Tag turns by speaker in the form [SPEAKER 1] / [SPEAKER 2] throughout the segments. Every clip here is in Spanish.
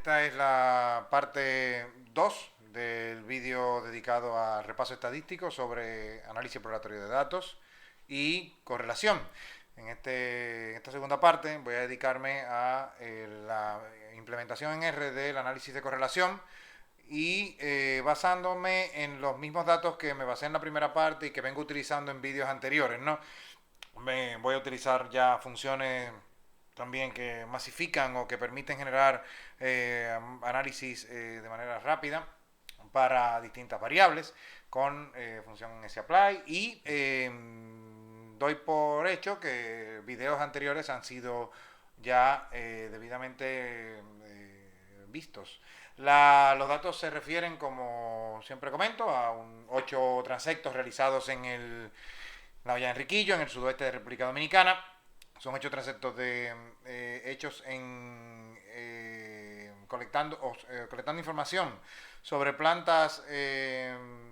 [SPEAKER 1] Esta es la parte 2 del vídeo dedicado al repaso estadístico sobre análisis exploratorio de datos y correlación. En esta segunda parte voy a dedicarme a la implementación en R del análisis de correlación y basándome en los mismos datos que me basé en la primera parte y que vengo utilizando en vídeos anteriores, ¿no? Voy a utilizar ya funciones también que masifican o que permiten generar análisis de manera rápida para distintas variables con función sapply y doy por hecho que videos anteriores han sido ya debidamente vistos. Los datos se refieren, como siempre comento, a 8 transectos realizados en la Bahía de Enriquillo, en el sudoeste de República Dominicana. Son 8 transectos hechos en colectando información sobre plantas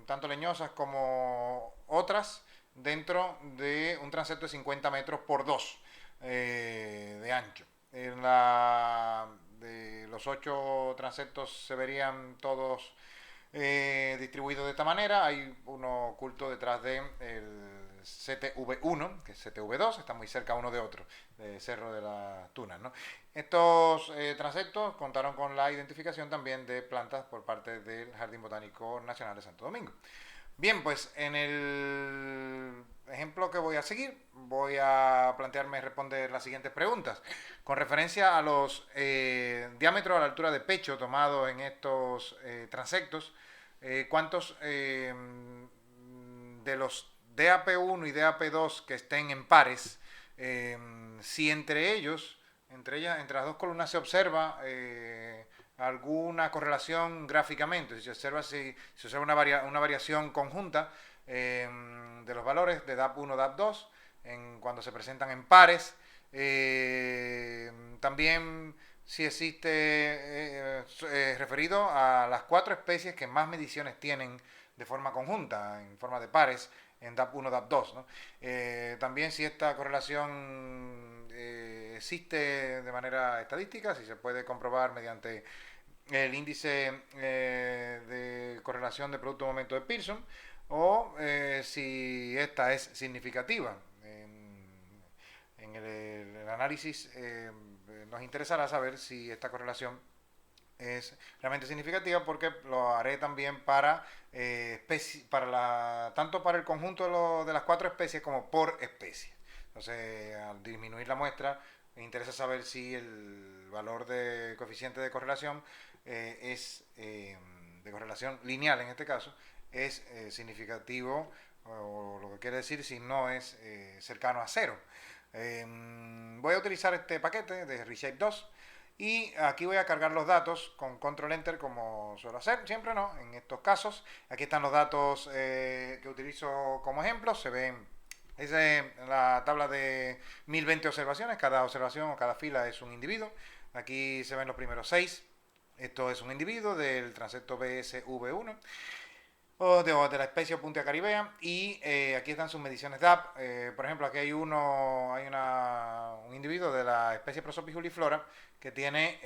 [SPEAKER 1] tanto leñosas como otras dentro de un transecto de 50 metros por 2 de ancho. De los 8 transectos se verían todos distribuidos de esta manera. Hay uno oculto detrás de el CTV1, que es CTV2, está muy cerca uno de otro, de Cerro de las Tunas, ¿no? Estos transectos contaron con la identificación también de plantas por parte del Jardín Botánico Nacional de Santo Domingo. Bien, pues en el ejemplo que voy a seguir, voy a plantearme responder las siguientes preguntas. Con referencia a los diámetros a la altura de pecho tomados en estos transectos, ¿cuántos de los DAP1 y DAP2 que estén en pares, si entre las dos columnas se observa alguna correlación gráficamente, si se observa una variación conjunta de los valores de DAP1 DAP2 cuando se presentan en pares, también si existe referido a las 4 especies que más mediciones tienen de forma conjunta, en forma de pares, en DAP1, DAP2, ¿no? También si esta correlación existe de manera estadística, si se puede comprobar mediante el índice de correlación de producto-momento de Pearson, o si esta es significativa. En el análisis nos interesará saber si esta correlación es realmente significativa, porque lo haré también tanto para el conjunto de las 4 especies como por especie. Entonces, al disminuir la muestra, me interesa saber si el valor de coeficiente de correlación de correlación lineal en este caso, es significativo, o lo que quiere decir si no es cercano a 0. Voy a utilizar este paquete de Reshape 2 y aquí voy a cargar los datos con Control Enter, como suelo hacer siempre, ¿no? En estos casos, aquí están los datos que utilizo como ejemplo. Se ven, es la tabla de 1020 observaciones. Cada observación o cada fila es un individuo. Aquí se ven los primeros 6. Esto es un individuo del transecto BSV1 o de la especie Opuntia caribea, y aquí están sus mediciones DAP. Por ejemplo, aquí hay un individuo de la especie Prosopis juliflora que tiene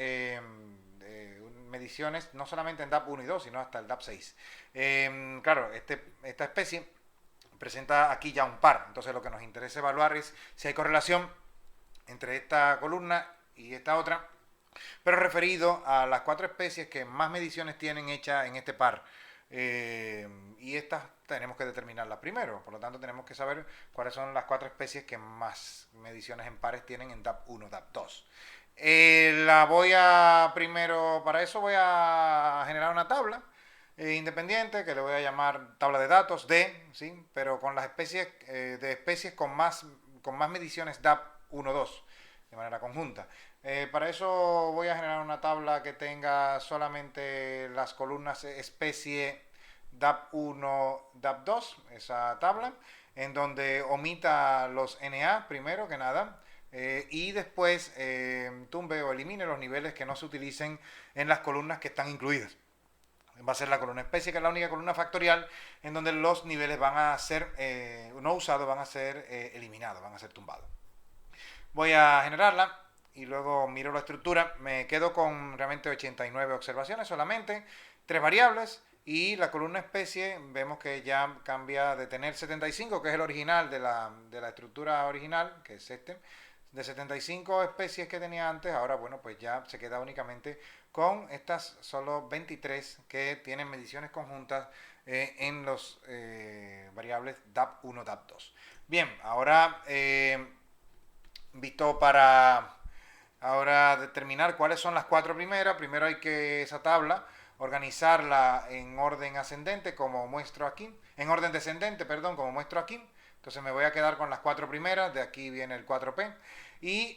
[SPEAKER 1] mediciones no solamente en DAP 1 y 2, sino hasta el DAP 6. Claro, esta especie presenta aquí ya un par, entonces lo que nos interesa evaluar es si hay correlación entre esta columna y esta otra, pero referido a las 4 especies que más mediciones tienen hechas en este par. Y estas tenemos que determinarlas primero, por lo tanto tenemos que saber cuáles son las 4 especies que más mediciones en pares tienen en DAP1, DAP2. Para eso voy a generar una tabla independiente que le voy a llamar tabla de datos D, ¿sí? Pero con las especies de especies con más mediciones DAP1, 2 de manera conjunta. Para eso voy a generar una tabla que tenga solamente las columnas especie DAP1, DAP2, esa tabla, en donde omita los NA primero que nada, y después tumbe o elimine los niveles que no se utilicen en las columnas que están incluidas. Va a ser la columna especie, que es la única columna factorial en donde los niveles van a ser no usados, van a ser eliminados, van a ser tumbados. Voy a generarla y luego miro la estructura, me quedo con realmente 89 observaciones solamente, 3 variables, y la columna especie vemos que ya cambia de tener 75, que es el original de la estructura original, que es este, de 75 especies que tenía antes, ahora bueno, pues ya se queda únicamente con estas solo 23 que tienen mediciones conjuntas en los variables DAP1, DAP2. Bien, ahora visto para ahora determinar cuáles son las 4 primeras, primero hay que esa tabla organizarla en orden ascendente como muestro aquí, en orden descendente, perdón, como muestro aquí. Entonces me voy a quedar con las 4 primeras, de aquí viene el 4P, y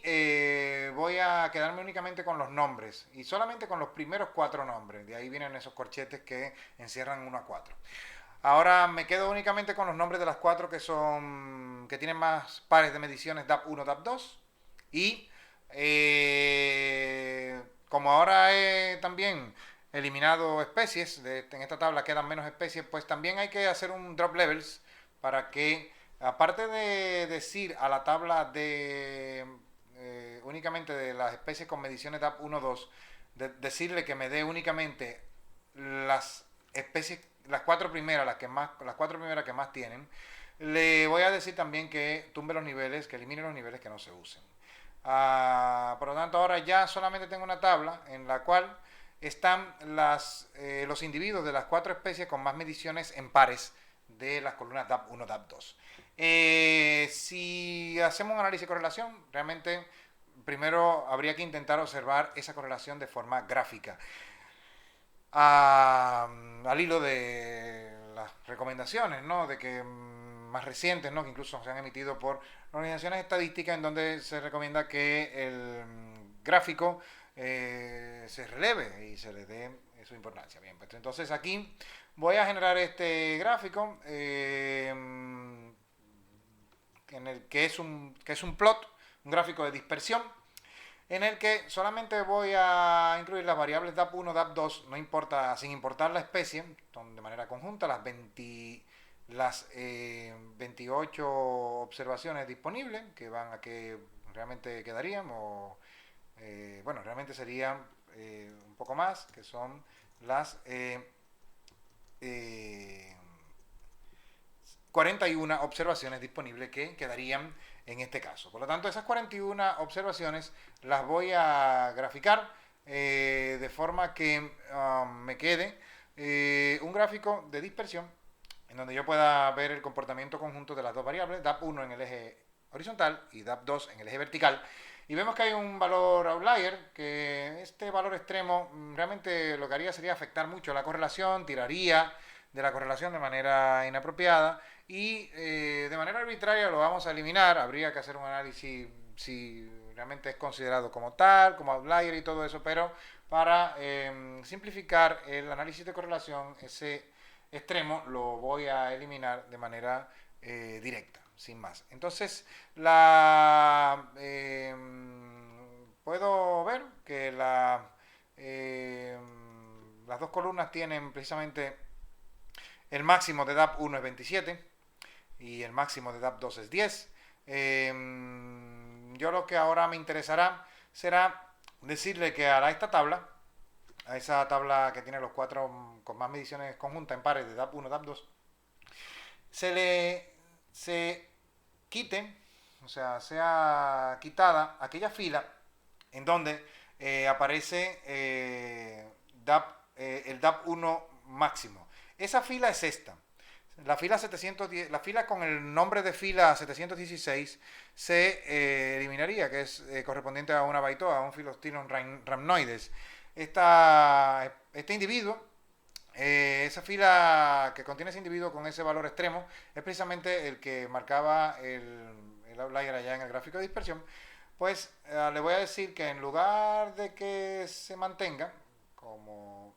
[SPEAKER 1] voy a quedarme únicamente con los nombres, y solamente con los primeros 4 nombres, de ahí vienen esos corchetes que encierran 1 a 4. Ahora me quedo únicamente con los nombres de las 4 que tienen más pares de mediciones DAP1, DAP2, y como ahora he también eliminado especies, en esta tabla quedan menos especies, pues también hay que hacer un drop levels para que, aparte de decir a la tabla de únicamente de las especies con mediciones DAP1, 2, decirle que me dé únicamente las especies, las 4 primeras, las 4 primeras que más tienen, le voy a decir también que tumbe los niveles, que elimine los niveles que no se usen. Por lo tanto, ahora ya solamente tengo una tabla en la cual están los individuos de las 4 especies con más mediciones en pares de las columnas DAP1, DAP2. Si hacemos un análisis de correlación, realmente primero habría que intentar observar esa correlación de forma gráfica. Al hilo de las recomendaciones, ¿no? De que más recientes, ¿no? Que incluso se han emitido por organizaciones estadísticas, en donde se recomienda que el gráfico se releve y se le dé su importancia. Bien, pues entonces aquí voy a generar este gráfico en el que es un plot, un gráfico de dispersión, en el que solamente voy a incluir las variables DAP1, DAP2, no importa, sin importar la especie, de manera conjunta, las 28 observaciones disponibles, que van a que realmente quedarían, o bueno, realmente serían un poco más, que son las 41 observaciones disponibles que quedarían en este caso. Por lo tanto, esas 41 observaciones las voy a graficar de forma que me quede un gráfico de dispersión en donde yo pueda ver el comportamiento conjunto de las dos variables, DAP1 en el eje horizontal y DAP2 en el eje vertical. Y vemos que hay un valor outlier, que este valor extremo realmente lo que haría sería afectar mucho la correlación, tiraría de la correlación de manera inapropiada, y de manera arbitraria lo vamos a eliminar. Habría que hacer un análisis si realmente es considerado como tal, como outlier y todo eso, pero para simplificar el análisis de correlación, ese extremo lo voy a eliminar de manera directa, sin más. Entonces, puedo ver que las dos columnas tienen precisamente el máximo de DAP1 es 27 y el máximo de DAP2 es 10. Yo lo que ahora me interesará será decirle que a esta tabla, a esa tabla que tiene los 4 con más mediciones conjuntas en pares de DAP1, DAP2, se quite, o sea, sea quitada aquella fila en donde aparece el DAP1 máximo. Esa fila es esta. La fila 710, la fila con el nombre de fila 716 se eliminaría, que es correspondiente a una baitoa, a un Philostyrus rhamnoides. Este individuo, esa fila que contiene ese individuo con ese valor extremo, es precisamente el que marcaba el outlier allá en el gráfico de dispersión. Pues le voy a decir que en lugar de que se mantenga, como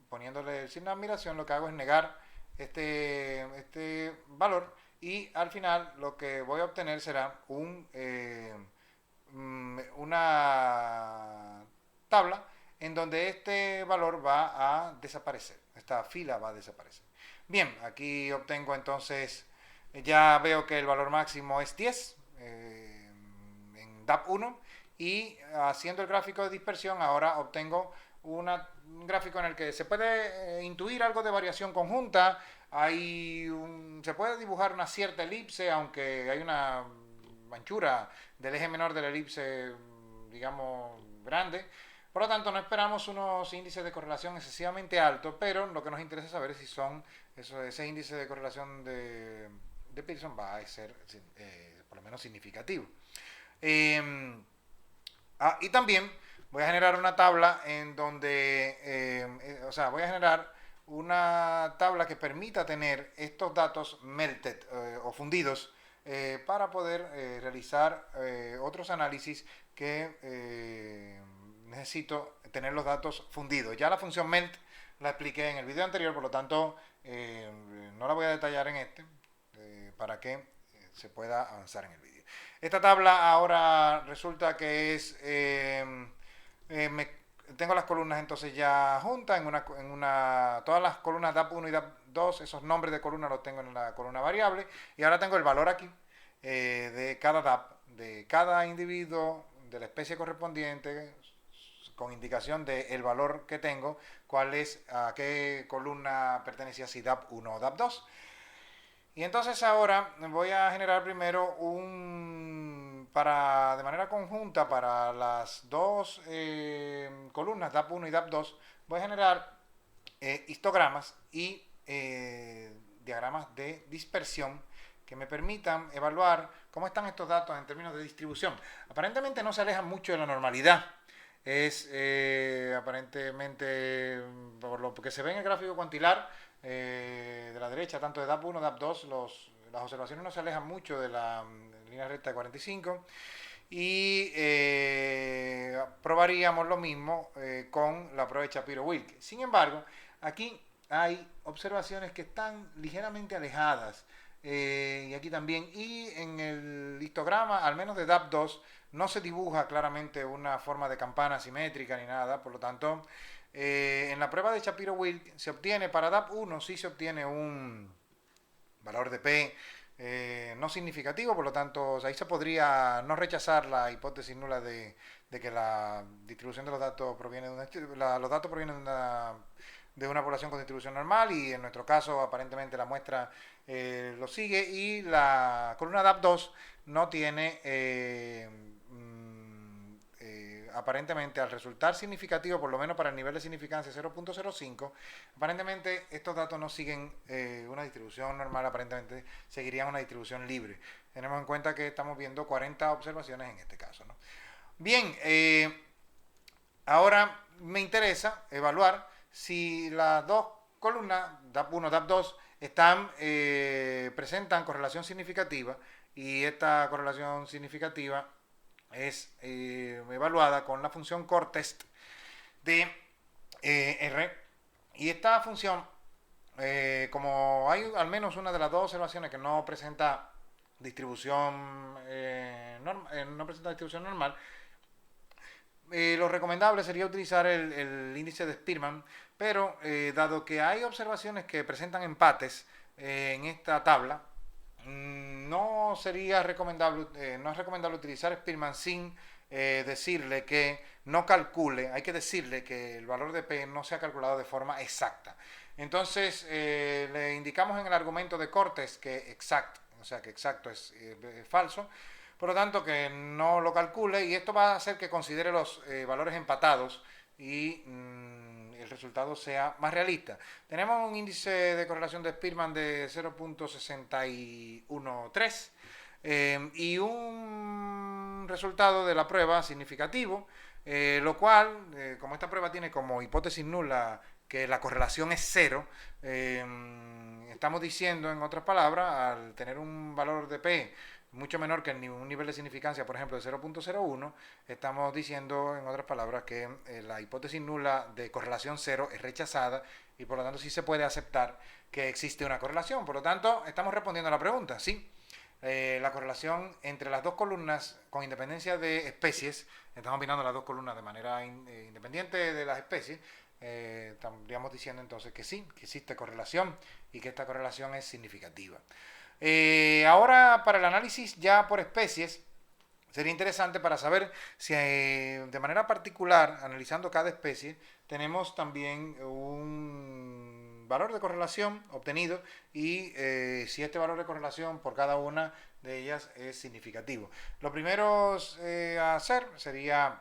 [SPEAKER 1] poniéndole el signo de admiración, lo que hago es negar este valor, y al final lo que voy a obtener será una tabla en donde este valor va a desaparecer, esta fila va a desaparecer. Bien, aquí obtengo entonces, ya veo que el valor máximo es 10 en DAP1 y haciendo el gráfico de dispersión ahora obtengo un gráfico en el que se puede intuir algo de variación conjunta, se puede dibujar una cierta elipse, aunque hay una anchura del eje menor de la elipse, digamos, grande. Por lo tanto, no esperamos unos índices de correlación excesivamente altos, pero lo que nos interesa saber es si ese índice de correlación de Pearson va a ser por lo menos significativo. Y también voy a generar una tabla en donde, voy a generar una tabla que permita tener estos datos melted o fundidos para poder realizar otros análisis que necesito tener los datos fundidos. Ya la función melt la expliqué en el video anterior, por lo tanto no la voy a detallar en este para que se pueda avanzar en el vídeo. Esta tabla ahora resulta que es tengo las columnas entonces ya juntas todas las columnas DAP1 y DAP2, esos nombres de columna los tengo en la columna variable, y ahora tengo el valor aquí de cada DAP, de cada individuo, de la especie correspondiente, con indicación del valor que tengo, a qué columna pertenecía, si DAP1 o DAP2. Y entonces ahora voy a generar primero de manera conjunta para las dos columnas DAP1 y DAP2, voy a generar histogramas y diagramas de dispersión que me permitan evaluar cómo están estos datos en términos de distribución. Aparentemente no se alejan mucho de la normalidad. Es aparentemente, por lo que se ve en el gráfico cuantilar de la derecha, tanto de DAP1, DAP2, las observaciones no se alejan mucho de la línea recta de 45, y probaríamos lo mismo con la prueba de Shapiro-Wilk. Sin embargo, aquí hay observaciones que están ligeramente alejadas, y aquí también, y en el histograma, al menos de DAP2, no se dibuja claramente una forma de campana simétrica ni nada. Por lo tanto, en la prueba de Shapiro-Wilk se obtiene, para DAP1 sí se obtiene un valor de P no significativo. Por lo tanto, ahí se podría no rechazar la hipótesis nula de que la distribución de los datos proviene los datos provienen de una población con distribución normal, y en nuestro caso aparentemente la muestra lo sigue, y la columna DAP2 no tiene aparentemente, al resultar significativo, por lo menos para el nivel de significancia 0.05, aparentemente estos datos no siguen una distribución normal, aparentemente seguirían una distribución libre. Tenemos en cuenta que estamos viendo 40 observaciones en este caso, ¿no? Bien, ahora me interesa evaluar si las dos columnas, DAP1, DAP2, presentan correlación significativa, y esta correlación significativa es evaluada con la función CORTEST de R. Y esta función, como hay al menos una de las dos observaciones que no presenta distribución normal, lo recomendable sería utilizar el índice de Spearman, pero dado que hay observaciones que presentan empates en esta tabla, no sería recomendable, no es recomendable utilizar Spearman sin decirle que no calcule. Hay que decirle que el valor de P no se ha calculado de forma exacta. Entonces le indicamos en el argumento de Cortes que exacto, o sea que exacto es falso, por lo tanto que no lo calcule, y esto va a hacer que considere los valores empatados y el resultado sea más realista. Tenemos un índice de correlación de Spearman de 0.613 y un resultado de la prueba significativo, lo cual, como esta prueba tiene como hipótesis nula que la correlación es cero, estamos diciendo, en otras palabras, al tener un valor de P mucho menor que un nivel de significancia, por ejemplo, de 0.01, estamos diciendo, en otras palabras, que la hipótesis nula de correlación cero es rechazada, y por lo tanto sí se puede aceptar que existe una correlación. Por lo tanto, estamos respondiendo a la pregunta, sí. La correlación entre las dos columnas, con independencia de especies, estamos mirando las dos columnas de manera independiente de las especies, estaríamos diciendo entonces que sí, que existe correlación y que esta correlación es significativa. Ahora, para el análisis ya por especies, Sería interesante para saber si de manera particular, analizando cada especie, tenemos también un valor de correlación obtenido y si este valor de correlación por cada una de ellas es significativo. Lo primero a hacer sería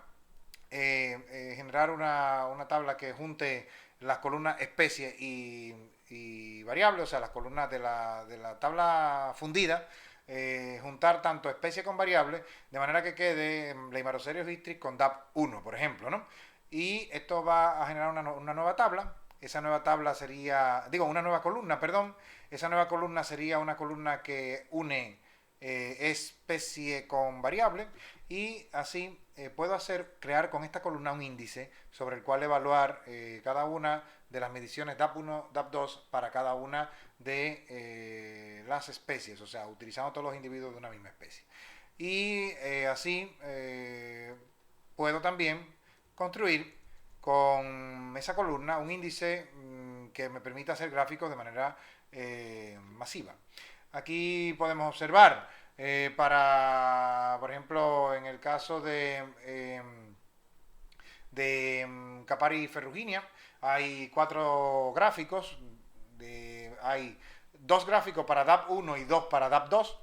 [SPEAKER 1] generar una tabla que junte las columnas especie y variable, o sea, las columnas de la tabla fundida, juntar tanto especie con variable, de manera que quede Leimarocereus istris con DAP1, por ejemplo, ¿no? Y esto va a generar una nueva tabla. Esa nueva tabla sería, digo, una nueva columna, perdón. Esa nueva columna sería una columna que une especie con variable y así puedo crear con esta columna un índice sobre el cual evaluar cada una de las mediciones DAP1, DAP2 para cada una de las especies, o sea, utilizando todos los individuos de una misma especie. Y así puedo también construir con esa columna un índice que me permita hacer gráficos de manera masiva. Aquí podemos observar por ejemplo, en el caso de Capari ferruginea, hay 4 gráficos, hay 2 gráficos para DAP1 y 2 para DAP2,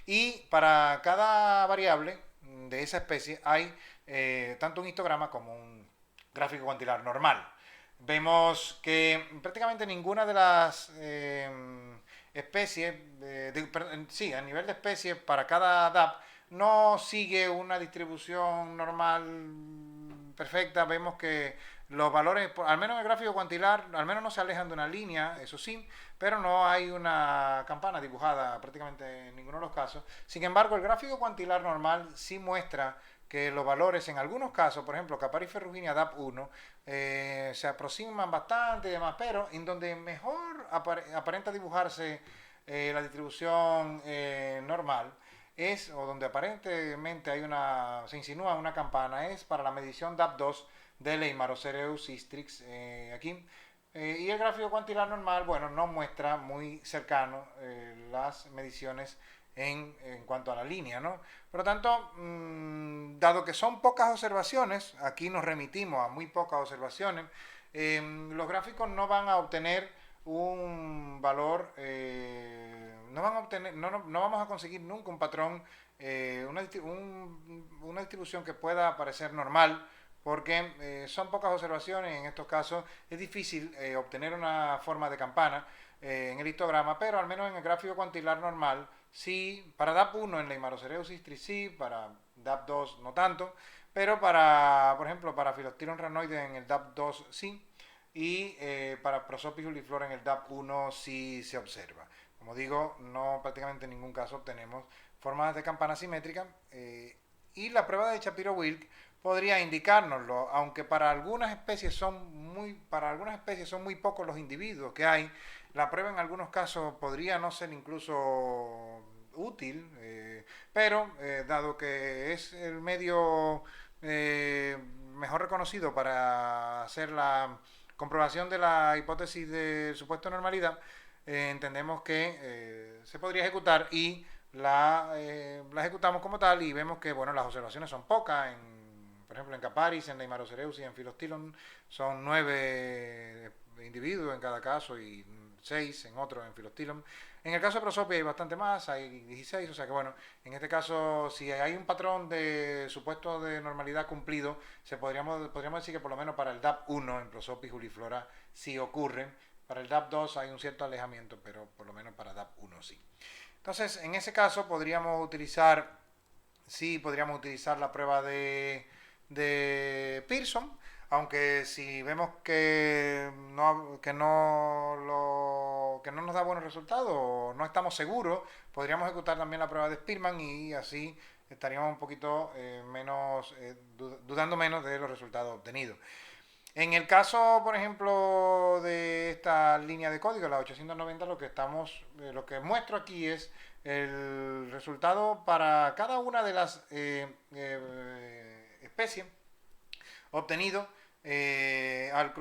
[SPEAKER 1] y para cada variable de esa especie hay tanto un histograma como un gráfico cuantilar normal. Vemos que prácticamente ninguna de las especies, sí, a nivel de especies, para cada DAP, no sigue una distribución normal perfecta. Vemos que los valores, al menos en el gráfico cuantilar, al menos no se alejan de una línea, eso sí, pero no hay una campana dibujada prácticamente en ninguno de los casos. Sin embargo, el gráfico cuantilar normal sí muestra que los valores en algunos casos, por ejemplo, Capari ferruginea DAP1, se aproximan bastante y demás, pero en donde mejor aparenta dibujarse la distribución normal o donde aparentemente se insinúa una campana, es para la medición DAP2 de Leimarocereus istrix aquí. Y el gráfico cuantilar normal, bueno, no muestra muy cercano las mediciones en cuanto a la línea, ¿no? Por lo tanto, dado que son pocas observaciones, aquí nos remitimos a muy pocas observaciones, los gráficos no van a obtener un valor, no vamos a conseguir nunca un patrón, una distribución que pueda parecer normal, porque son pocas observaciones. En estos casos es difícil obtener una forma de campana en el histograma, pero al menos en el gráfico cuantilar normal, sí, para DAP1 en Leimarocereus istris sí, para DAP2 no tanto, pero por ejemplo, para Phyllostyron rhanoides en el DAP2 sí, y para Prosopis uliflora en el DAP1 sí se observa. Como digo, no prácticamente en ningún caso obtenemos formas de campana simétrica, y la prueba de Shapiro-Wilk podría indicárnoslo, aunque para algunas especies son muy pocos los individuos que hay. La prueba en algunos casos podría no ser incluso útil, pero dado que es el medio mejor reconocido para hacer la comprobación de la hipótesis de supuesto de normalidad, entendemos que se podría ejecutar y la ejecutamos como tal y vemos que bueno, las observaciones son pocas. Por ejemplo, en Caparis, en Leimarocereus y en Phyllostyron son 9 individuos en cada caso y 6 en otro, en Phyllostyron. En el caso de Prosopis hay bastante más, hay 16, o sea que bueno, en este caso, si hay un patrón de supuesto de normalidad cumplido, podríamos decir que por lo menos para el DAP1 en Prosopis uliflora sí ocurre. Para el DAP2 hay un cierto alejamiento, pero por lo menos para DAP1 sí. Entonces, en ese caso podríamos utilizar la prueba de Pearson, aunque si vemos que no nos da buenos resultados o no estamos seguros, podríamos ejecutar también la prueba de Spearman y así estaríamos un poquito dudando menos de los resultados obtenidos. En el caso, por ejemplo, de esta línea de código, la 890, lo que muestro aquí es el resultado para cada una de las especies obtenido al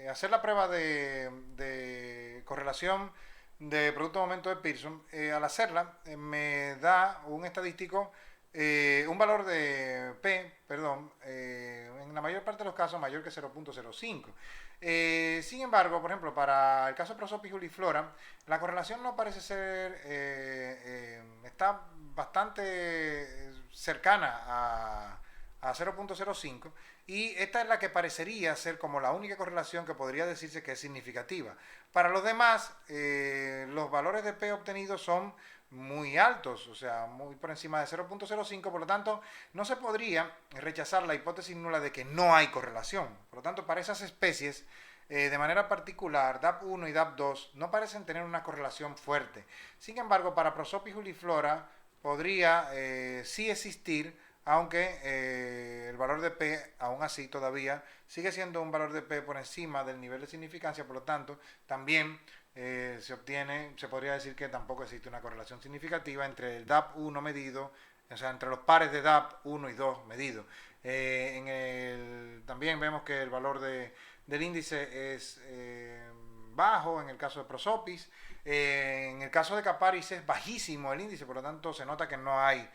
[SPEAKER 1] hacer la prueba de correlación de producto de momento de Pearson, al hacerla me da un estadístico, un valor de P, perdón, en la mayor parte de los casos mayor que 0.05. Sin embargo, por ejemplo, para el caso de Prosopis juliflora, la correlación no parece ser, está bastante cercana a 0.05 y esta es la que parecería ser como la única correlación que podría decirse que es significativa. Para los demás, los valores de P obtenidos son muy altos, o sea, muy por encima de 0.05, por lo tanto, no se podría rechazar la hipótesis nula de que no hay correlación. Por lo tanto, para esas especies, de manera particular, DAP1 y DAP2 no parecen tener una correlación fuerte. Sin embargo, para Prosopis juliflora podría sí existir, aunque el valor de P aún así todavía sigue siendo un valor de P por encima del nivel de significancia, por lo tanto, también se podría decir que tampoco existe una correlación significativa entre el DAP1 medido, o sea, entre los pares de DAP1 y 2 medidos. También vemos que el valor del índice es bajo en el caso de Prosopis. En el caso de Caparis es bajísimo el índice, por lo tanto se nota que no hay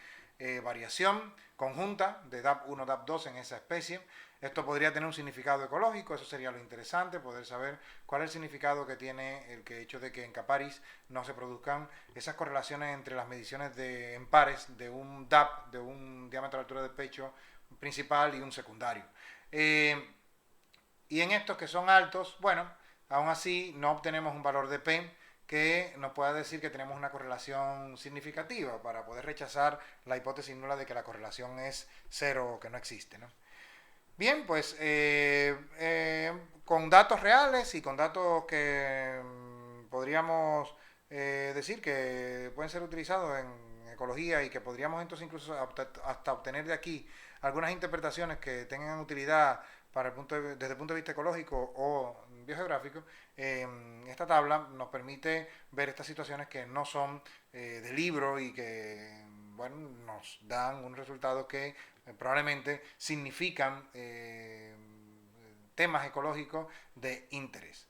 [SPEAKER 1] variación conjunta de DAP1, DAP2 en esa especie. Esto podría tener un significado ecológico, eso sería lo interesante, poder saber cuál es el significado que tiene el hecho de que en Caparis no se produzcan esas correlaciones entre las mediciones en pares de un DAP, de un diámetro de altura del pecho principal y un secundario. Y en estos que son altos, bueno, aún así no obtenemos un valor de P que nos pueda decir que tenemos una correlación significativa para poder rechazar la hipótesis nula de que la correlación es cero o que no existe, ¿no? Bien, pues con datos reales y con datos que podríamos decir que pueden ser utilizados en ecología y que podríamos entonces incluso hasta obtener de aquí algunas interpretaciones que tengan utilidad para desde el punto de vista ecológico o biogeográfico, esta tabla nos permite ver estas situaciones que no son de libro y que bueno, nos dan un resultado que probablemente significan temas ecológicos de interés.